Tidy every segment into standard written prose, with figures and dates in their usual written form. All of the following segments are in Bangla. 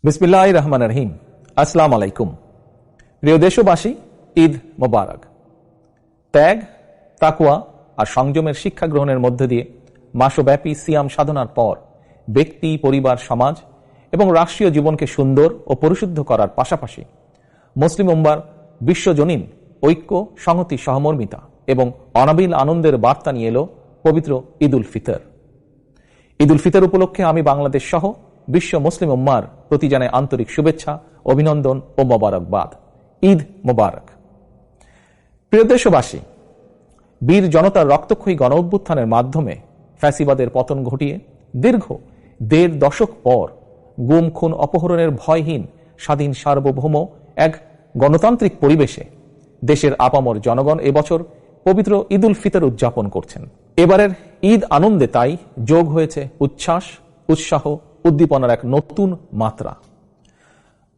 বিসমিল্লাহির রহমানির রহিম। আসসালামু আলাইকুম। প্রিয় দেশবাসী, ঈদ মোবারক। ত্যাগ, তাকওয়া আর সংযমের শিক্ষা গ্রহণের মধ্য দিয়ে মাসব্যাপী সিয়াম সাধনার পর ব্যক্তি, পরিবার, সমাজ এবং রাষ্ট্রীয় জীবনকে সুন্দর ও পরিশুদ্ধ করার পাশাপাশি মুসলিম উম্মার বিশ্বজনীন ঐক্য, সংহতি, সহমর্মিতা এবং অনাবিল আনন্দের বার্তা নিয়ে এলো পবিত্র ঈদ উল ফিতর। ঈদ উল ফিতর উপলক্ষে আমি বাংলাদেশ সহ বিশ্ব মুসলিম উম্মার প্রতি জানাই আন্তরিক শুভেচ্ছা, অভিনন্দন ও মোবারকবাদ। ঈদ মোবারক। প্রিয় দেশবাসী, বীর জনতার রক্তক্ষয়ী গণ অভ্যুত্থানের মাধ্যমে ফ্যাসিবাদের পতন ঘটিয়ে দীর্ঘ ১.৫ দশক পর গুম, খুন, অপহরণের ভয়হীন স্বাধীন সার্বভৌম এক গণতান্ত্রিক পরিবেশে দেশের আপামর জনগণ এবছর পবিত্র ঈদ উল ফিতর উদযাপন করছেন। এবারের ঈদ আনন্দে তাই যোগ হয়েছে উচ্ছ্বাস, উৎসাহ, উদ্দীপনার এক নতুন মাত্রা।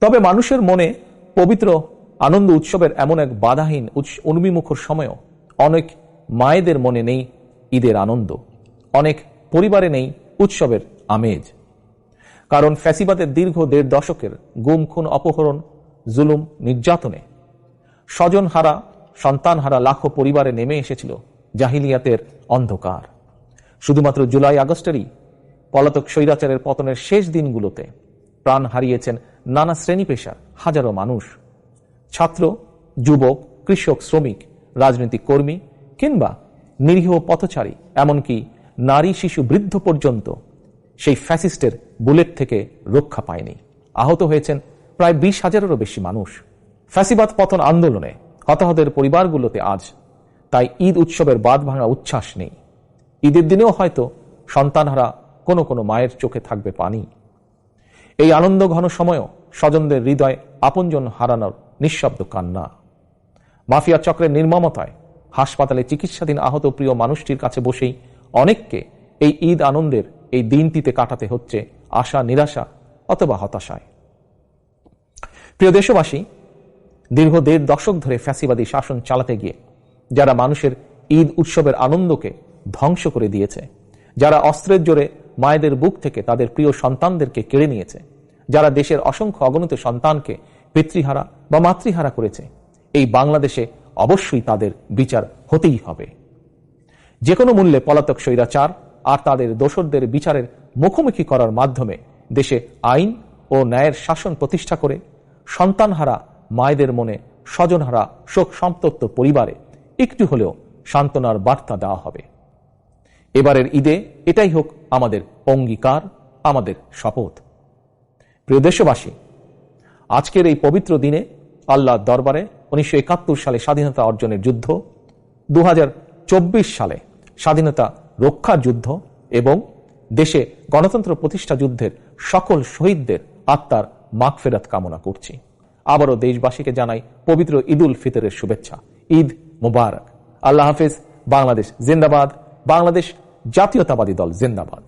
তবে মানুষের মনে পবিত্র আনন্দ উৎসবের এমন এক বাধাহীন উন্মিমুখর সময়ও অনেক মায়েদের মনে নেই ঈদের আনন্দ, অনেক পরিবারে নেই উৎসবের আমেজ। কারণ ফ্যাসিবাদের দীর্ঘ ১.৫ দশকের গুম, খুন, অপহরণ, জুলুম, নির্যাতনে স্বজনহারা, সন্তানহারা লাখো পরিবারে নেমে এসেছিল জাহিলিয়াতের অন্ধকার। শুধুমাত্র জুলাই আগস্টেরই পলাতক স্বৈরাচারের পতনের শেষ দিনগুলোতে প্রাণ হারিয়েছেন নানা শ্রেণী পেশার হাজারো মানুষ। ছাত্র, যুবক, কৃষক, শ্রমিক, রাজনৈতিক কর্মী কিংবা নিরীহ পথচারী, এমনকি নারী, শিশু, বৃদ্ধ পর্যন্ত সেই ফ্যাসিস্টের বুলেট থেকে রক্ষা পায়নি। আহত হয়েছেন প্রায় ২০,০০০-এরও বেশি মানুষ। ফ্যাসিবাদ পতন আন্দোলনে হতাহতের পরিবারগুলোতে আজ তাই ঈদ উৎসবের বাদ ভাঙা উচ্ছ্বাস নেই। ঈদের দিনেও হয়তো সন্তানহারা কোনো কোনো মায়ের চোখে থাকবে পানি। এই আনন্দ ঘন সময়ও স্বজনদের হৃদয় আপনজন হারানোর নিঃশব্দ কান্না। মাফিয়া চক্রের নির্মমতায় হাসপাতালে চিকিৎসাধীন আহত প্রিয় মানুষটির কাছে বসেই অনেককে এই ঈদ আনন্দের এই দিনটিতে কাটাতে হচ্ছে আশা, নিরাশা অথবা হতাশায়। প্রিয় দেশবাসী, দীর্ঘ ১.৫ দশক ধরে ফ্যাসিবাদী শাসন চালাতে গিয়ে যারা মানুষের ঈদ উৎসবের আনন্দকে ধ্বংস করে দিয়েছে, যারা অস্ত্রের জোরে মায়েদের বুক থেকে তাদের প্রিয় সন্তানদেরকে কেড়ে নিয়েছে, যারা দেশের অসংখ্য অগণিত সন্তানকে পিতৃহারা বা মাতৃহারা করেছে, এই বাংলাদেশে অবশ্যই তাদের বিচার হতেই হবে। যে কোনো মূল্যে পলাতক স্বৈরাচার আর তাদের দোসরদের বিচারের মুখোমুখি করার মাধ্যমে দেশে আইন ও ন্যায়ের শাসন প্রতিষ্ঠা করে সন্তানহারা মায়েদের মনে, স্বজনহারা শোক সন্তপ্ত পরিবারে একটু হলেও সান্ত্বনার বার্তা দেওয়া হবে। এবারের ঈদে এটাই হোক আমাদের অঙ্গীকার, আমাদের শপথ। প্রিয় দেশবাসী, আজকের এই পবিত্র দিনে আল্লাহর দরবারে ১৯৭১ সালে স্বাধীনতা অর্জনের যুদ্ধ, ২০২৪ সালে স্বাধীনতা রক্ষার যুদ্ধ এবং দেশে গণতন্ত্র প্রতিষ্ঠা যুদ্ধের সকল শহীদদের আত্মার মাগফিরাত কামনা করছি। আবারও দেশবাসীকে জানাই পবিত্র ঈদ উল ফিতরের শুভেচ্ছা। ঈদ মোবারক। আল্লাহ হাফেজ। বাংলাদেশ জিন্দাবাদ। বাংলাদেশ জাতীয়তাবাদী দল জিন্দাবাদ।